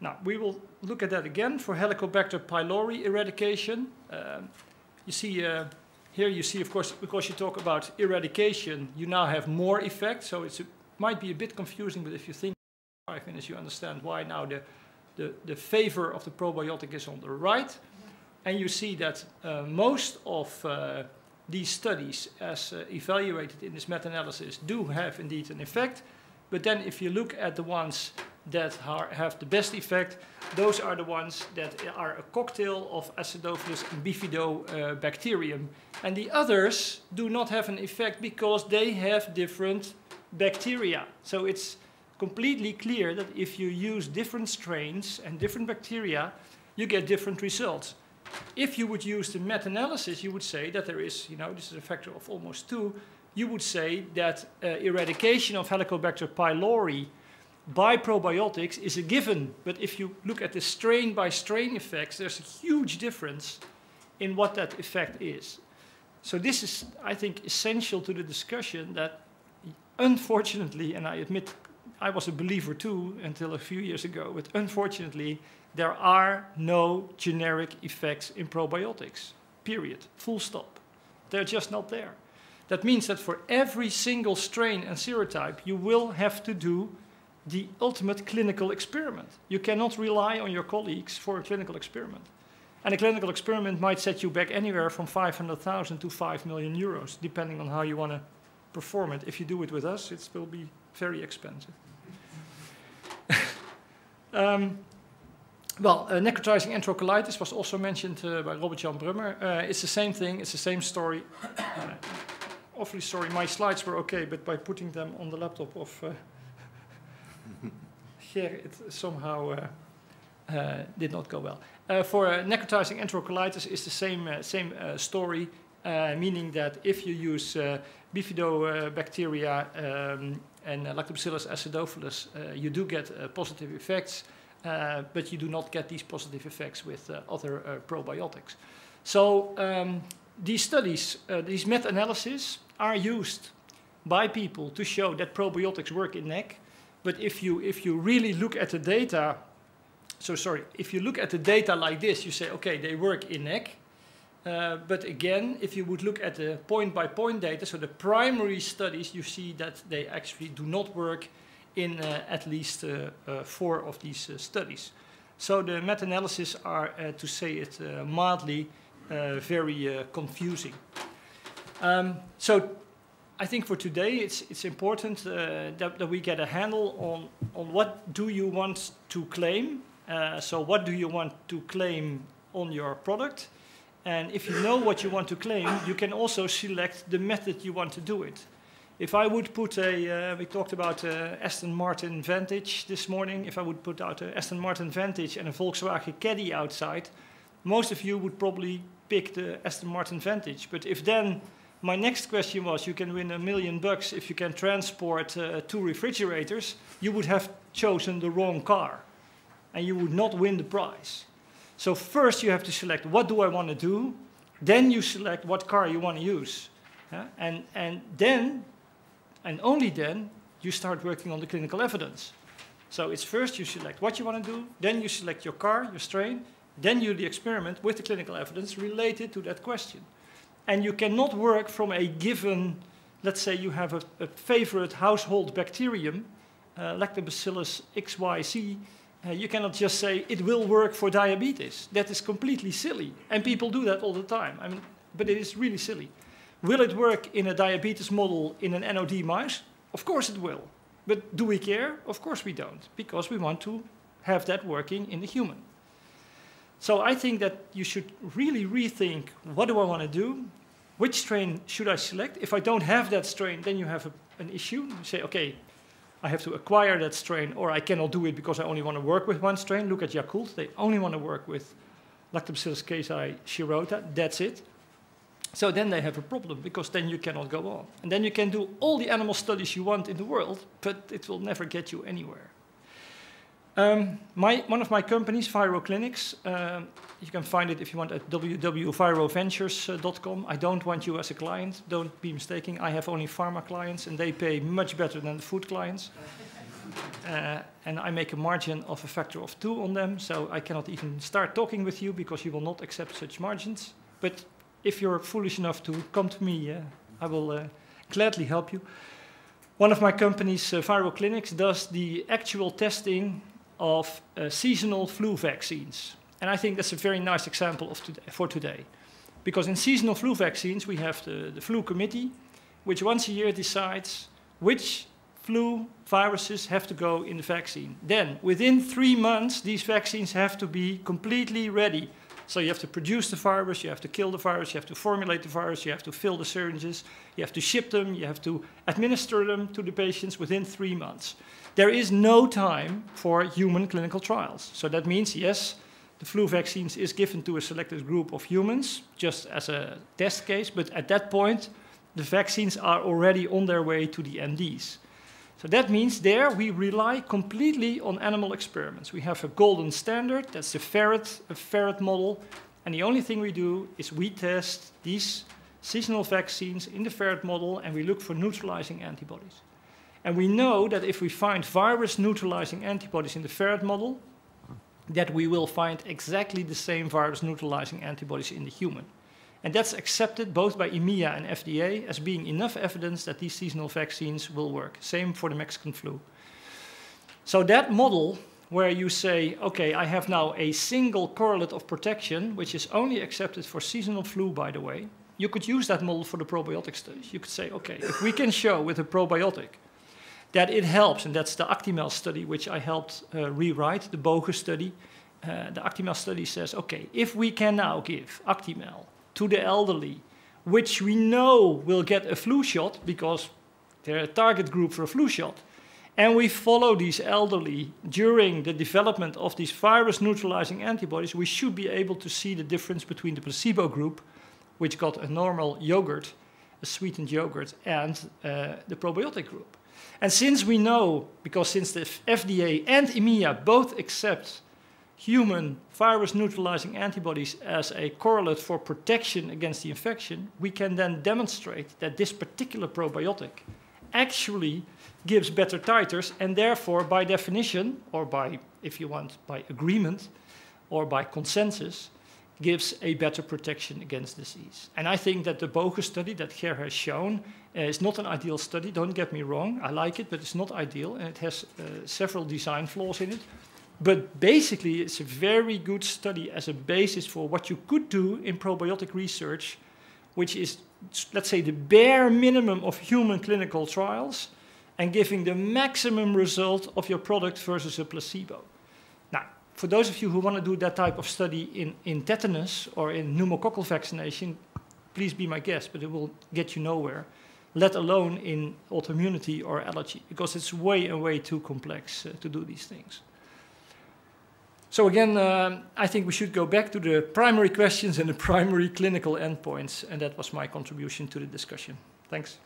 Now, we will look at that again for Helicobacter pylori eradication. You see here you see, of course, because you talk about eradication, you now have more effect. So it might be a bit confusing, but if you think 5 minutes, you understand why now the favor of the probiotic is on the right. And you see that most of these studies, as evaluated in this meta-analysis, do have indeed an effect. But then if you look at the ones that have the best effect, those are the ones that are a cocktail of Acidophilus and bifidobacterium. And the others do not have an effect because they have different bacteria. So it's completely clear that if you use different strains and different bacteria, you get different results. If you would use the meta-analysis, you would say that there is, this is a factor of almost 2, you would say that eradication of Helicobacter pylori by probiotics is a given. But if you look at the strain-by-strain effects, there's a huge difference in what that effect is. So this is, I think, essential to the discussion that, unfortunately, and I admit I was a believer too until a few years ago, but unfortunately, there are no generic effects in probiotics, period, full stop. They're just not there. That means that for every single strain and serotype, you will have to do the ultimate clinical experiment. You cannot rely on your colleagues for a clinical experiment. And a clinical experiment might set you back anywhere from 500,000 to 5 million euros, depending on how you want to perform it. If you do it with us, it will be very expensive. Necrotizing enterocolitis was also mentioned by Robert-Jan Brummer. It's the same thing, it's the same story. Awfully sorry, my slides were okay, but by putting them on the laptop of here, it somehow did not go well. For necrotizing enterocolitis, it's the same story, meaning that if you use bifidobacteria and Lactobacillus acidophilus, you do get positive effects, but you do not get these positive effects with other probiotics. So these studies, these meta-analyses are used by people to show that probiotics work in NEC. But if you really look at the data, if you look at the data like this, you say, okay, they work in NEC. But again, if you would look at the point-by-point data, so the primary studies, you see that they actually do not work in at least 4 of these studies. So the meta-analysis are, to say it mildly, very confusing. So I think for today it's important that we get a handle on what do you want to claim. So what do you want to claim on your product? And if you know what you want to claim, you can also select the method you want to do it. If I would put we talked about Aston Martin Vantage this morning. If I would put out an Aston Martin Vantage and a Volkswagen Caddy outside, most of you would probably pick the Aston Martin Vantage. But if then my next question was, you can win $1 million if you can transport 2 refrigerators, you would have chosen the wrong car. And you would not win the prize. So first you have to select, what do I want to do? Then you select what car you want to use. And then, and only then, you start working on the clinical evidence. So it's first you select what you want to do, then you select your car, your strain, then you do the experiment with the clinical evidence related to that question. And you cannot work from a given, let's say you have a favorite household bacterium, Lactobacillus XYZ, you cannot just say it will work for diabetes. That is completely silly. And people do that all the time. I mean, but it is really silly. Will it work in a diabetes model in an NOD mouse? Of course it will. But do we care? Of course we don't, because we want to have that working in the human. So I think that you should really rethink, what do I want to do? Which strain should I select? If I don't have that strain, then you have an issue. You say, okay, I have to acquire that strain, or I cannot do it because I only want to work with one strain. Look at Yakult. They only want to work with Lactobacillus casei shirota. That's it. So then they have a problem, because then you cannot go on. And then you can do all the animal studies you want in the world, but it will never get you anywhere. One of my companies, Viro Clinics, you can find it if you want at www.viroventures.com. I don't want you as a client, don't be mistaken. I have only pharma clients, and they pay much better than the food clients. and I make a margin of a factor of 2 on them, so I cannot even start talking with you because you will not accept such margins. But if you're foolish enough to come to me, I will gladly help you. One of my companies, Viral Clinics, does the actual testing of seasonal flu vaccines. And I think that's a very nice example of for today. Because in seasonal flu vaccines, we have the flu committee, which once a year decides which flu viruses have to go in the vaccine. Then, within 3 months, these vaccines have to be completely ready. So you have to produce the virus, you have to kill the virus, you have to formulate the virus, you have to fill the syringes, you have to ship them, you have to administer them to the patients within 3 months. There is no time for human clinical trials. So that means, yes, the flu vaccines is given to a selected group of humans, just as a test case, but at that point, the vaccines are already on their way to the MDs. So that means there we rely completely on animal experiments. We have a golden standard, that's the ferret model, and the only thing we do is we test these seasonal vaccines in the ferret model and we look for neutralizing antibodies. And we know that if we find virus neutralizing antibodies in the ferret model, that we will find exactly the same virus neutralizing antibodies in the human. And that's accepted both by EMEA and FDA as being enough evidence that these seasonal vaccines will work. Same for the Mexican flu. So that model where you say, okay, I have now a single correlate of protection, which is only accepted for seasonal flu, by the way, you could use that model for the probiotic studies. You could say, okay, if we can show with a probiotic that it helps, and that's the Actimel study, which I helped rewrite, the bogus study. The Actimel study says, okay, if we can now give Actimel to the elderly, which we know will get a flu shot because they're a target group for a flu shot, and we follow these elderly during the development of these virus-neutralizing antibodies, we should be able to see the difference between the placebo group, which got a normal yogurt, a sweetened yogurt, and the probiotic group. And since we know, because since the FDA and EMEA both accept human virus-neutralizing antibodies as a correlate for protection against the infection, we can then demonstrate that this particular probiotic actually gives better titers and therefore, by definition, or by, if you want, by agreement or by consensus, gives a better protection against disease. And I think that the bogus study that Ger has shown is not an ideal study, don't get me wrong, I like it, but it's not ideal, and it has several design flaws in it. But basically, it's a very good study as a basis for what you could do in probiotic research, which is, let's say, the bare minimum of human clinical trials and giving the maximum result of your product versus a placebo. Now, for those of you who want to do that type of study in tetanus or in pneumococcal vaccination, please be my guest, but it will get you nowhere, let alone in autoimmunity or allergy, because it's way too complex to do these things. So again, I think we should go back to the primary questions and the primary clinical endpoints, and that was my contribution to the discussion. Thanks.